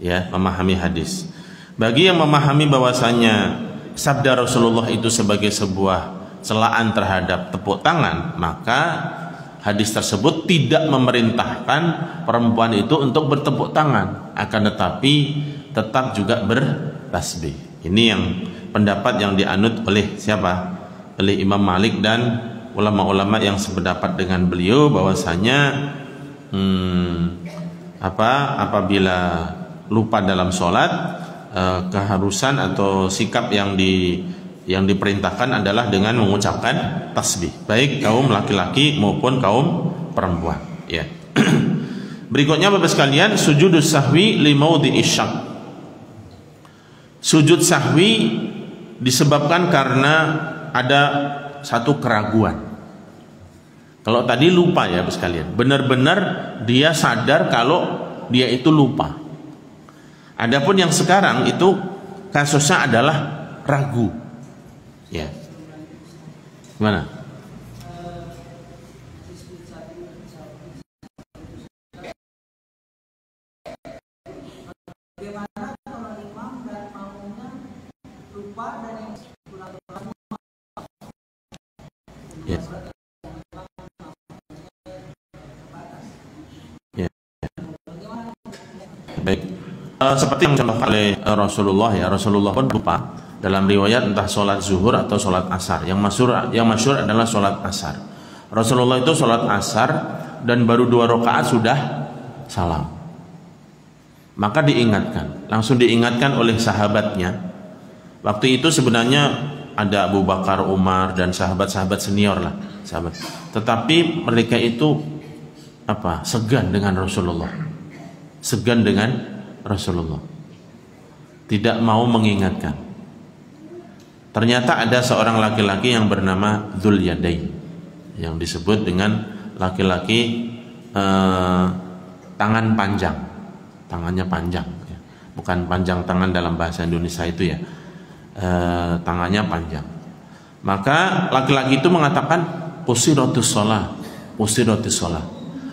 Ya, memahami hadis. Bagi yang memahami bahwasanya sabda Rasulullah itu sebagai sebuah celaan terhadap tepuk tangan, maka hadis tersebut tidak memerintahkan perempuan itu untuk bertepuk tangan, akan tetapi tetap juga bertasbih. Ini yang pendapat yang dianut oleh siapa? Oleh Imam Malik dan ulama-ulama yang sependapat dengan beliau, bahwasanya apabila lupa dalam sholat, keharusan atau sikap yang diperintahkan adalah dengan mengucapkan tasbih, baik kaum laki-laki maupun kaum perempuan. Ya. Berikutnya Bapak sekalian, sujudus sahwi li maudhi'is syak. Sujud sahwi disebabkan karena ada satu keraguan. Kalau tadi lupa ya Bapak sekalian, benar-benar dia sadar kalau dia itu lupa. Adapun yang sekarang itu kasusnya adalah ragu. Ya. Gimana? Bagaimana kalau imam dan makmumnya lupa dan yang pulang-pulang? Ya. Ya. Baik. Seperti yang dicontohkan oleh Rasulullah ya, Rasulullah pun lupa dalam riwayat entah sholat zuhur atau sholat asar. Yang masyhur adalah sholat asar. Rasulullah itu sholat asar dan baru 2 rakaat sudah salam. Maka langsung diingatkan oleh sahabatnya. Waktu itu sebenarnya ada Abu Bakar, Umar dan sahabat-sahabat senior lah, sahabat. Tetapi mereka itu segan dengan Rasulullah. Segan dengan Rasulullah. Tidak mau mengingatkan. Ternyata ada seorang laki-laki yang bernama Dzul Yadain, yang disebut dengan laki-laki tangan panjang. Tangannya panjang, bukan panjang tangan dalam bahasa Indonesia itu ya, tangannya panjang. Maka laki-laki itu mengatakan usiratus shalah,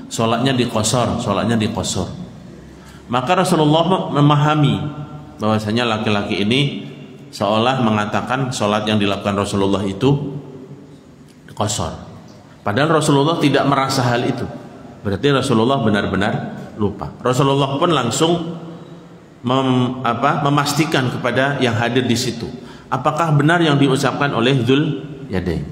sholatnya dikosor. Maka Rasulullah memahami bahwasanya laki-laki ini seolah mengatakan sholat yang dilakukan Rasulullah itu kosor. Padahal Rasulullah tidak merasa hal itu. Berarti Rasulullah benar-benar lupa. Rasulullah pun langsung memastikan kepada yang hadir di situ, apakah benar yang diucapkan oleh Dzul Yadain.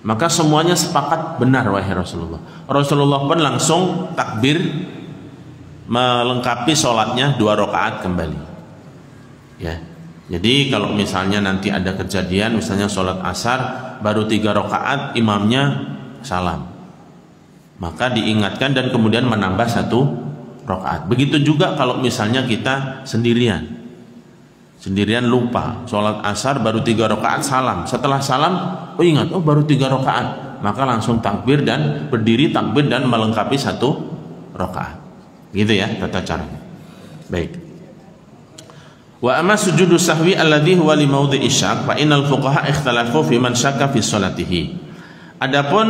Maka semuanya sepakat benar wahai Rasulullah. Rasulullah pun langsung takbir, melengkapi sholatnya 2 rakaat kembali. Ya. Jadi kalau misalnya nanti ada kejadian, misalnya sholat asar baru 3 rakaat, imamnya salam, maka diingatkan dan kemudian menambah 1 rakaat. Begitu juga kalau misalnya kita sendirian lupa sholat asar baru 3 rakaat salam. Setelah salam, ingat, baru 3 rakaat, maka langsung takbir dan berdiri takbir dan melengkapi 1 rakaat. Gitu ya tata caranya. Baik. Wa amma sujudu sahwi alladhi huwa li maudhi'is syak fa innal fuqaha ikhtalafu fi man syakka fi sholatihi. Adapun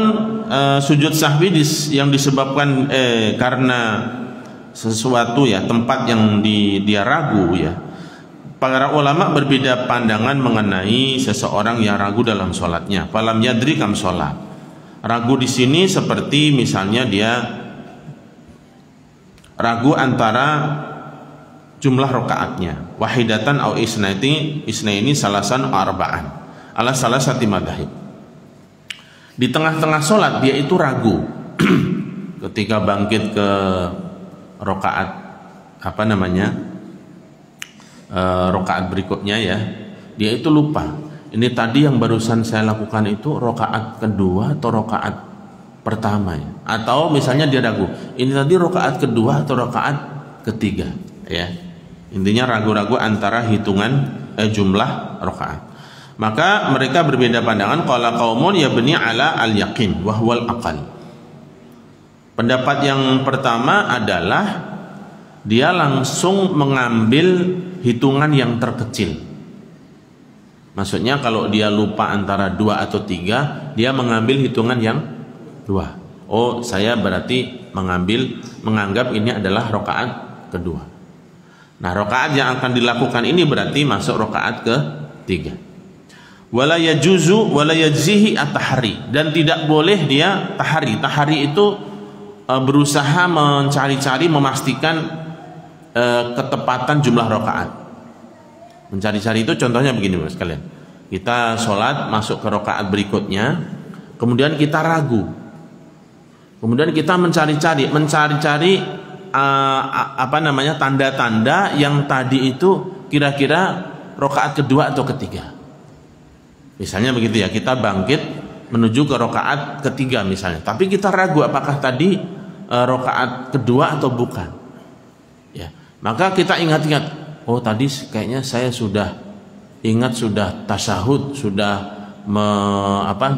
sujud sahwi yang disebabkan karena sesuatu ya, tempat yang dia ragu ya. Para ulama berbeda pandangan mengenai seseorang yang ragu dalam sholatnya. Falam yadri kam sholat. Ragu di sini seperti misalnya dia ragu antara jumlah rakaatnya, wahidatan au isnaini salasan arba'an ala salasati madzhab. Di tengah-tengah sholat dia itu ragu ketika bangkit ke rakaat rakaat berikutnya ya, dia itu lupa, ini tadi yang barusan saya lakukan itu rakaat kedua atau rakaat pertama ya, atau misalnya dia ragu, ini tadi rakaat kedua atau rakaat ketiga ya. Intinya ragu-ragu antara hitungan jumlah rakaat. Maka mereka berbeda pandangan. Qala qaumun yabni ala al-yaqin wa huwal aqal. Pendapat yang pertama adalah dia langsung mengambil hitungan yang terkecil. Maksudnya kalau dia lupa antara 2 atau 3, dia mengambil hitungan yang 2. Oh, saya berarti menganggap ini adalah rakaat kedua. Nah, rakaat yang akan dilakukan ini berarti masuk rakaat ke-3. Wala yajuzu wala yajzihi at-tahri, dan tidak boleh dia tahari. Tahari itu berusaha mencari-cari memastikan ketepatan jumlah rakaat. Mencari-cari itu contohnya begini Mas kalian. Kita sholat masuk ke rakaat berikutnya, kemudian kita ragu. Kemudian kita mencari-cari tanda-tanda yang tadi itu kira-kira rakaat kedua atau ketiga. Misalnya begitu ya, kita bangkit menuju ke rakaat ketiga misalnya, tapi kita ragu apakah tadi rakaat kedua atau bukan. Ya, maka kita ingat-ingat, oh tadi kayaknya saya sudah ingat, sudah tasyahud, sudah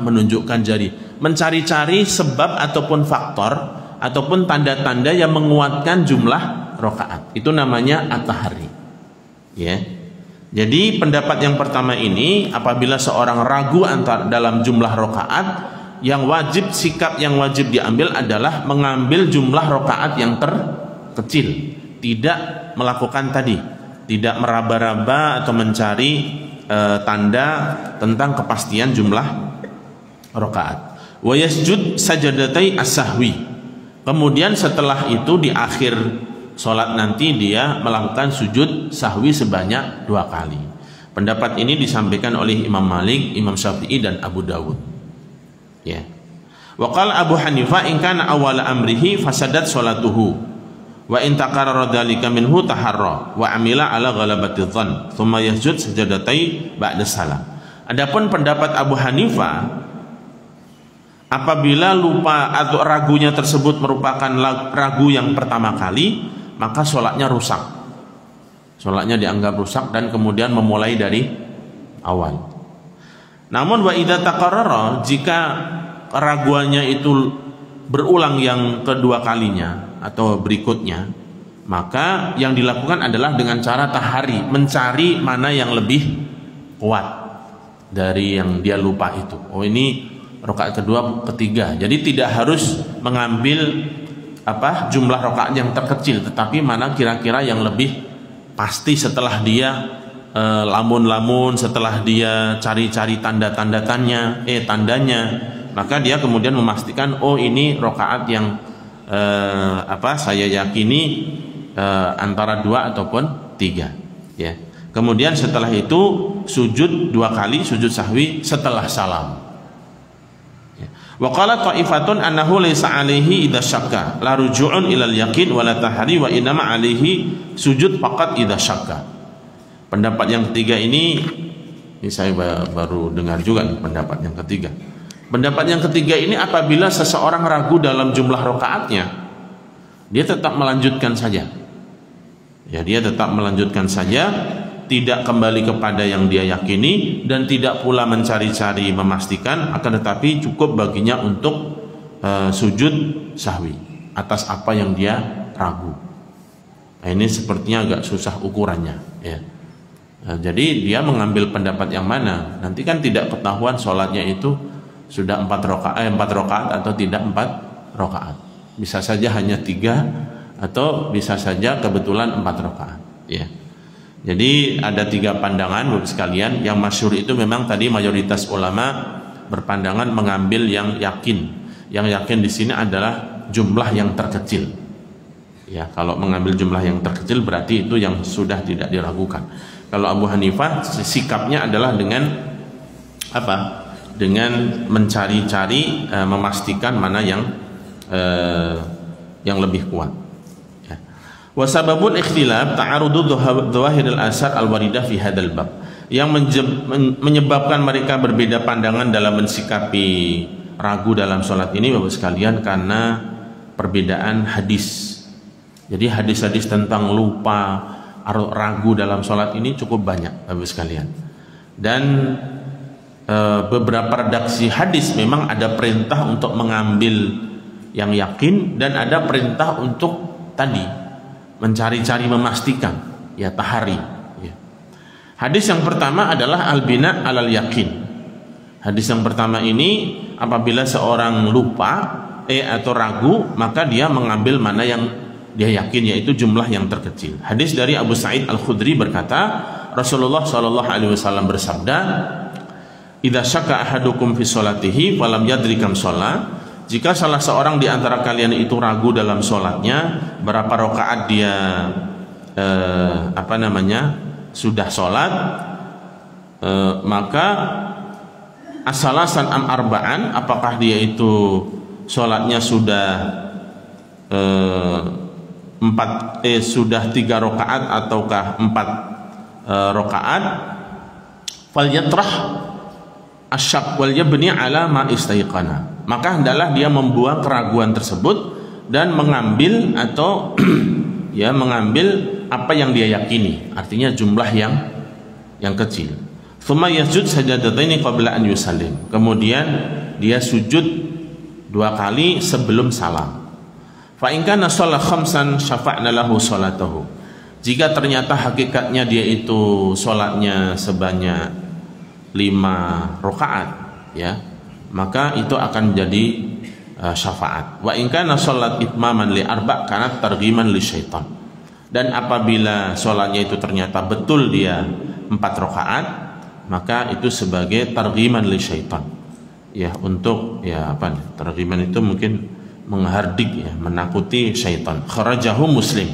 menunjukkan jari, mencari-cari sebab ataupun faktor ataupun tanda-tanda yang menguatkan jumlah rakaat. Itu namanya at-tahari. Ya. Jadi pendapat yang pertama ini, apabila seorang ragu dalam jumlah rakaat, yang wajib, sikap yang wajib diambil adalah mengambil jumlah rakaat yang terkecil, tidak melakukan tadi, tidak meraba-raba atau mencari tanda tentang kepastian jumlah rakaat. Wa yasjud sajadatai as-sahwi. Kemudian setelah itu di akhir sholat nanti dia melakukan sujud sahwi sebanyak 2 kali. Pendapat ini disampaikan oleh Imam Malik, Imam Syafi'i dan Abu Dawud. Ya. Wa qala Abu Hanifah in kana awwala amrihi fasadat sholatuhu wa in taqarrara dzalika minhu taharra wa amila ala ghalabati dhann thumma yasjud sajadatai ba'da salam. Adapun pendapat Abu Hanifah, apabila lupa atau ragunya tersebut merupakan ragu yang pertama kali, maka sholatnya rusak. Sholatnya dianggap rusak dan kemudian memulai dari awal. Namun wa idza taqarrara, jika keraguannya itu berulang yang kedua kalinya atau berikutnya, maka yang dilakukan adalah dengan cara tahari, mencari mana yang lebih kuat dari yang dia lupa itu. Oh ini rakaat kedua, ketiga. Jadi tidak harus mengambil jumlah rakaat yang terkecil, tetapi mana kira-kira yang lebih pasti setelah dia lamun-lamun, setelah dia cari-cari tandanya, maka dia kemudian memastikan, oh ini rakaat yang saya yakini antara 2 ataupun 3. Ya. Kemudian setelah itu sujud 2 kali, sujud sahwi setelah salam. Wa qala ta'ifatun annahu laysa 'alaihi idza syakka la ruju'un ilal yaqin wa la tahri wa inama 'alaihi sujud faqat idza syakka. Pendapat yang ketiga ini saya baru dengar juga nih pendapat yang ketiga. Pendapat yang ketiga ini, apabila seseorang ragu dalam jumlah rakaatnya, dia tetap melanjutkan saja. Ya, dia tetap melanjutkan saja, tidak kembali kepada yang dia yakini dan tidak pula mencari-cari memastikan, akan tetapi cukup baginya untuk sujud sahwi atas apa yang dia ragu. Nah, ini sepertinya agak susah ukurannya, ya. Jadi dia mengambil pendapat yang mana? Nanti kan tidak ketahuan sholatnya itu sudah 4 rakaat atau tidak 4 rakaat. Bisa saja hanya 3 atau bisa saja kebetulan 4 rakaat, ya. Jadi ada 3 pandangan Bapak sekalian. Yang masyhur itu memang tadi mayoritas ulama berpandangan mengambil yang yakin. Yang yakin di sini adalah jumlah yang terkecil. Ya, kalau mengambil jumlah yang terkecil berarti itu yang sudah tidak diragukan. Kalau Abu Hanifah sikapnya adalah dengan dengan mencari-cari, memastikan mana yang lebih kuat. Wa sababul ikhtilaf ta'arudu dhawahiril asar al-waridah fi hadzal bab. Yang menyebabkan mereka berbeda pandangan dalam mensikapi ragu dalam sholat ini Bapak sekalian, karena perbedaan hadis. Jadi hadis-hadis tentang lupa, ragu dalam sholat ini cukup banyak Bapak sekalian. Dan beberapa redaksi hadis memang ada perintah untuk mengambil yang yakin dan ada perintah untuk tadi mencari-cari memastikan, ya, tahari, ya. Hadis yang pertama adalah al-bina alal yakin. Hadis yang pertama ini, apabila seorang lupa atau ragu, maka dia mengambil mana yang dia yakin, yaitu jumlah yang terkecil. Hadis dari Abu Sa'id Al-Khudri berkata, Rasulullah sallallahu alaihi wasallam bersabda, "Idza syakka ahadukum fi sholatihi falam yadri kam shalah." Jika salah seorang di antara kalian itu ragu dalam sholatnya, berapa rakaat dia sudah sholat, maka asalasan am arba'an, apakah dia itu sholatnya sudah sudah 3 rakaat ataukah 4 rakaat, falyatrah asyak wal yabni ala ma istaiqana, maka hendaklah dia membuang keraguan tersebut dan mengambil atau ya mengambil apa yang dia yakini, artinya jumlah yang kecil. Tsumma yasjud sajadataini qabla an yusallim, kemudian dia sujud 2 kali sebelum salam. Fa in kana shalla khamsan syafa'na lahu salatahu, jika ternyata hakikatnya dia itu sholatnya sebanyak 5 rakaat, ya, maka itu akan menjadi syafaat. Wa in kana sholat itmaman li arba' kanat targhiman li syaitan, dan apabila sholatnya itu ternyata betul dia 4 rakaat, maka itu sebagai targhiman li syaitan, ya, untuk ya apa, targhiman itu mungkin menghardik, ya, menakuti syaitan. Kharajahu Muslim,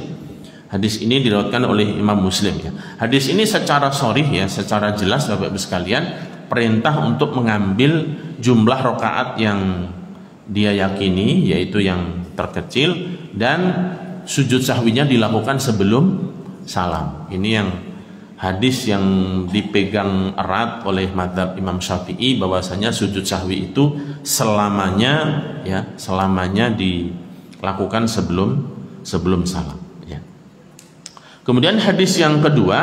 hadis ini diriwayatkan oleh Imam Muslim, ya. Hadis ini secara sharih, ya, secara jelas Bapak Ibu sekalian, perintah untuk mengambil jumlah rakaat yang dia yakini, yaitu yang terkecil, dan sujud sahwinya dilakukan sebelum salam. Ini yang hadis yang dipegang erat oleh mazhab Imam Syafi'i, bahwasanya sujud sahwi itu selamanya, ya, selamanya dilakukan sebelum salam, ya. Kemudian hadis yang kedua,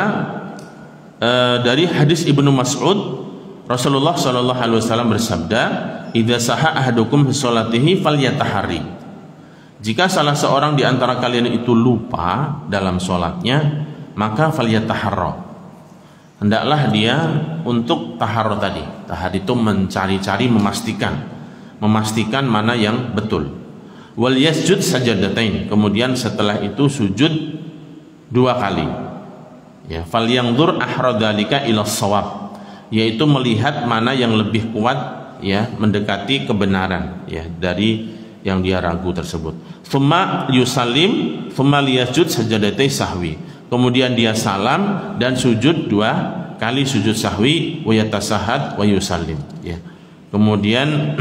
dari hadis Ibnu Mas'ud, Rasulullah sallallahu alaihi wasallam bersabda, "Idza saha ahadukum fi sholatihi falyatahari." Jika salah seorang di antara kalian itu lupa dalam sholatnya, maka falyataharra, hendaklah dia untuk taharro tadi. Tahar itu mencari-cari, memastikan mana yang betul. Wal yasjud sajadatain, kemudian setelah itu sujud 2 kali. Ya, falyanzur ahradalika ila shawab, yaitu melihat mana yang lebih kuat, ya, mendekati kebenaran, ya, dari yang dia ragu tersebut. Tsumma yusallim, tsumma liyasjud sajadatai sahwi, kemudian dia salam dan sujud 2 kali sujud sahwi, wa yatasahhad wa yusallim, ya. Kemudian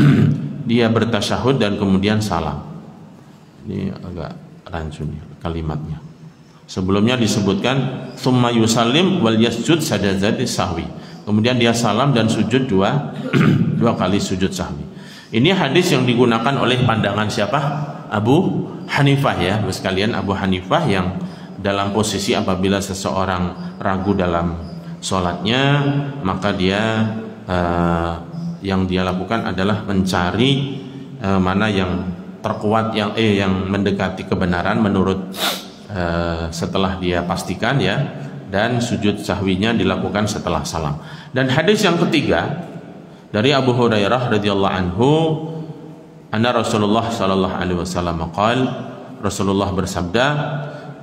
dia bertasyahud dan kemudian salam. Ini agak rancu nih kalimatnya. Sebelumnya disebutkan tsumma yusallim wal yasjud sajadati sahwi, kemudian dia salam dan sujud 2 kali sujud sahwi. Ini hadis yang digunakan oleh pandangan siapa? Abu Hanifah, ya, sekalian. Abu Hanifah yang dalam posisi apabila seseorang ragu dalam sholatnya, maka dia yang dia lakukan adalah mencari mana yang terkuat, yang mendekati kebenaran menurut setelah dia pastikan, ya, dan sujud sahwinya dilakukan setelah salam. Dan hadis yang ketiga dari Abu Hurairah radhiyallahu anhu, anna Rasulullah sallallahu alaihi wasallam qala, Rasulullah bersabda,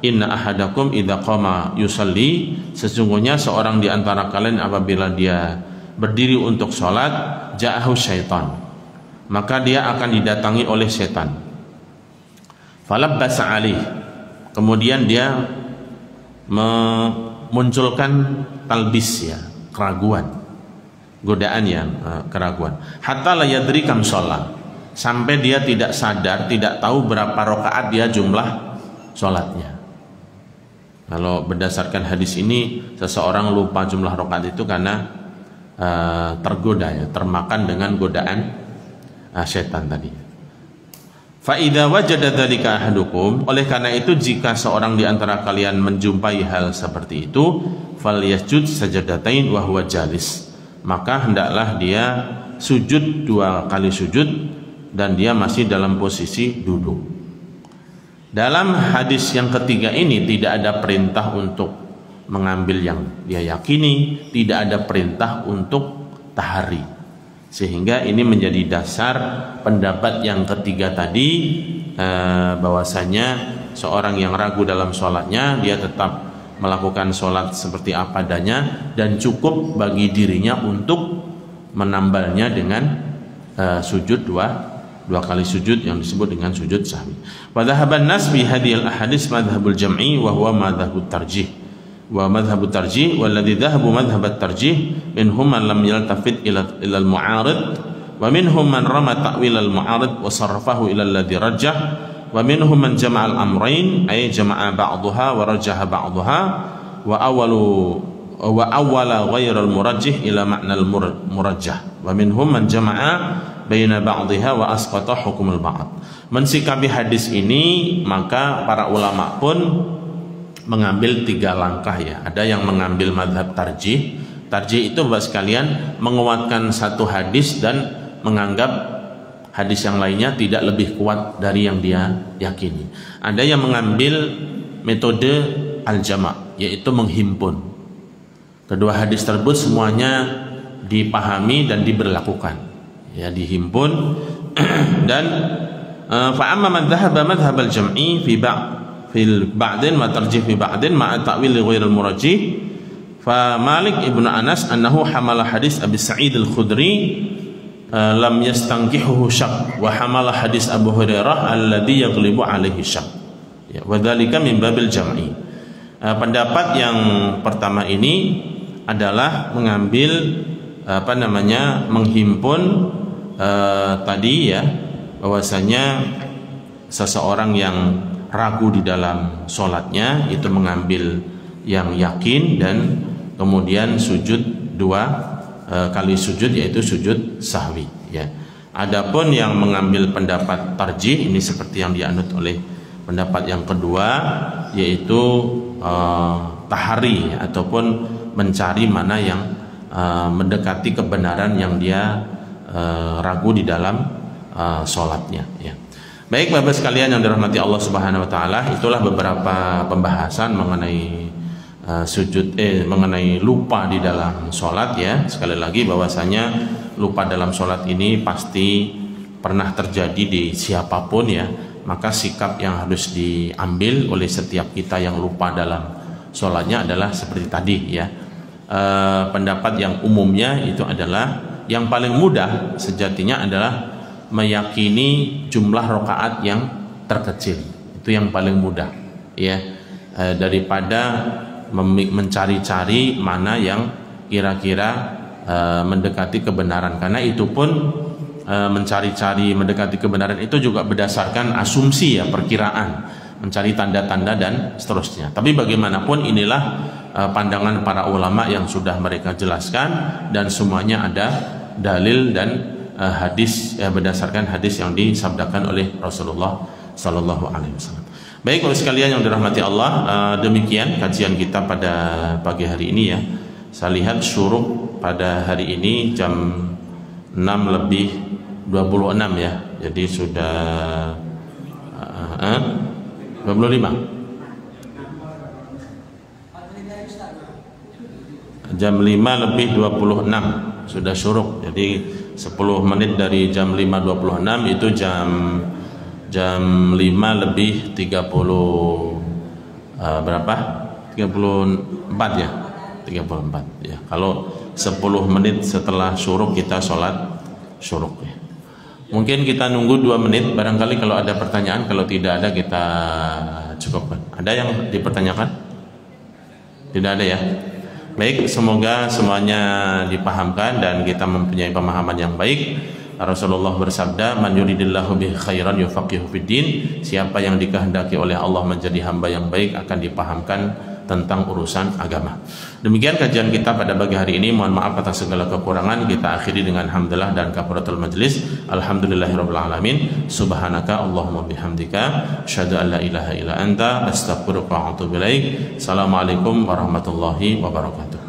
inna ahadakum idza qama yusalli, sesungguhnya seorang di antara kalian apabila dia berdiri untuk sholat, ja'ahu syaitan, maka dia akan didatangi oleh setan. Falabbasa alih, kemudian dia memunculkan talbis, ya, keraguan, godaan, yang keraguan. Hatta la yadri kam sholat, sampai dia tidak sadar, tidak tahu berapa rakaat dia jumlah sholatnya. Kalau berdasarkan hadis ini, seseorang lupa jumlah rakaat itu karena tergoda, ya, termakan dengan godaan setan tadi. Fa idza wajada dzalika ahadukum, oleh karena itu jika seorang di antara kalian menjumpai hal seperti itu, falyasjud sajadatain wa huwa jalis, maka hendaklah dia sujud 2 kali sujud dan dia masih dalam posisi duduk. Dalam hadis yang ketiga ini tidak ada perintah untuk mengambil yang dia yakini, tidak ada perintah untuk tahari, sehingga ini menjadi dasar pendapat yang ketiga tadi, bahwasanya seorang yang ragu dalam sholatnya, dia tetap melakukan sholat seperti apa adanya, dan cukup bagi dirinya untuk menambalnya dengan sujud 2 kali sujud yang disebut dengan sujud sahwi. Wa dhahaban nas bi hadhil ahadits madhhabul jam'i wa huwa madhhabut tarjih. Wa madhhabut tarjih walladzi dhahabu madhhabat tarjih minhum man lam yaltafit ila al-mu'arid wa minhum man rama ta'wil al-mu'arid wa sarrafahu ila alladzi rajjah wa minhum man jama'al amrayn ay jama'a ba'daha wa rajaha ba'daha wa awwala ghairal murajjih ila ma'nal murajjah wa minhum man jama'a baina ba'dihha wa asqata hukmul ba'd. Mensikapi hadis ini maka para ulama pun mengambil 3 langkah ya. Ada yang mengambil madhab tarjih. Tarjih itu Bapak sekalian menguatkan satu hadis dan menganggap hadis yang lainnya tidak lebih kuat dari yang dia yakini. Ada yang mengambil metode al-jama', yaitu menghimpun. Kedua hadis tersebut semuanya dipahami dan diberlakukan. Ya, dihimpun dan fa amma man dhahaba madhhab al-jam'i fi ba'din wa tarjih fi ba'din ma'a ta'wil ghair al-murajjih fa Malik ibnu Anas annahu hamala hadis Abi Sa'id al-Khudri lam yastankihuhu syak wa hamala hadis Abu Hurairah alladhi yaghlibu alaihi syak ya, wa dzalika min babil jam'i. Pendapat yang pertama ini adalah mengambil menghimpun tadi ya, bahwasanya seseorang yang ragu di dalam sholatnya itu mengambil yang yakin dan kemudian sujud 2 kali sujud, yaitu sujud sahwi ya. Adapun yang mengambil pendapat tarjih ini seperti yang dianut oleh pendapat yang kedua, yaitu tahari ataupun mencari mana yang mendekati kebenaran yang dia ragu di dalam sholatnya ya. Baik Bapak sekalian yang dirahmati Allah Subhanahu wa taala, itulah beberapa pembahasan mengenai mengenai lupa di dalam sholat ya. Sekali lagi bahwasanya lupa dalam sholat ini pasti pernah terjadi di siapapun ya. Maka sikap yang harus diambil oleh setiap kita yang lupa dalam sholatnya adalah seperti tadi ya. Pendapat yang umumnya itu adalah yang paling mudah sejatinya adalah meyakini jumlah rakaat yang terkecil. Itu yang paling mudah ya, daripada mencari-cari mana yang kira-kira mendekati kebenaran. Karena itu pun mencari-cari mendekati kebenaran itu juga berdasarkan asumsi ya, perkiraan, mencari tanda-tanda dan seterusnya. Tapi bagaimanapun inilah pandangan para ulama yang sudah mereka jelaskan dan semuanya ada dalil dan hadis berdasarkan hadis yang disabdakan oleh Rasulullah Sallallahu Alaihi Wasallam. Baik Bapak sekalian yang dirahmati Allah, demikian kajian kita pada pagi hari ini ya. Saya lihat syuruk pada hari ini jam 6:26 ya. Jadi sudah 25. Jam 5:26 sudah syuruk. Jadi 10 menit dari jam 5:26 itu jam 5:30 berapa? 34 ya. 34 ya. Kalau 10 menit setelah syuruk kita sholat syuruk ya. Mungkin kita nunggu 2 menit, barangkali kalau ada pertanyaan, kalau tidak ada kita cukupkan. Ada yang dipertanyakan? Tidak ada ya. Baik, semoga semuanya dipahamkan dan kita mempunyai pemahaman yang baik. Rasulullah bersabda, "Man yuridillahu bihi khairan yufaqihu fiddin." Siapa yang dikehendaki oleh Allah menjadi hamba yang baik akan dipahamkan tentang urusan agama. Demikian kajian kita pada pagi hari ini. Mohon maaf atas segala kekurangan. Kita akhiri dengan hamdalah dan kafaratul majlis. Alhamdulillahirabbil alamin. Subhanaka Allahumma bihamdika asyhadu an la ilaha illa anta astaghfiruka wa atubu ilaik. Assalamualaikum warahmatullahi wabarakatuh.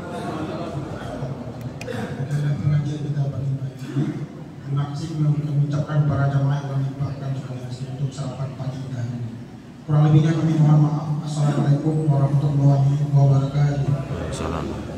Terima kasih mengucapkan para jamaah yang dibahkan sekalian untuk sarapan pagi kita ini. Kurang lebihnya kami mohon maaf. Assalamualaikum warahmatullahi wabarakatuh. Assalamualaikum.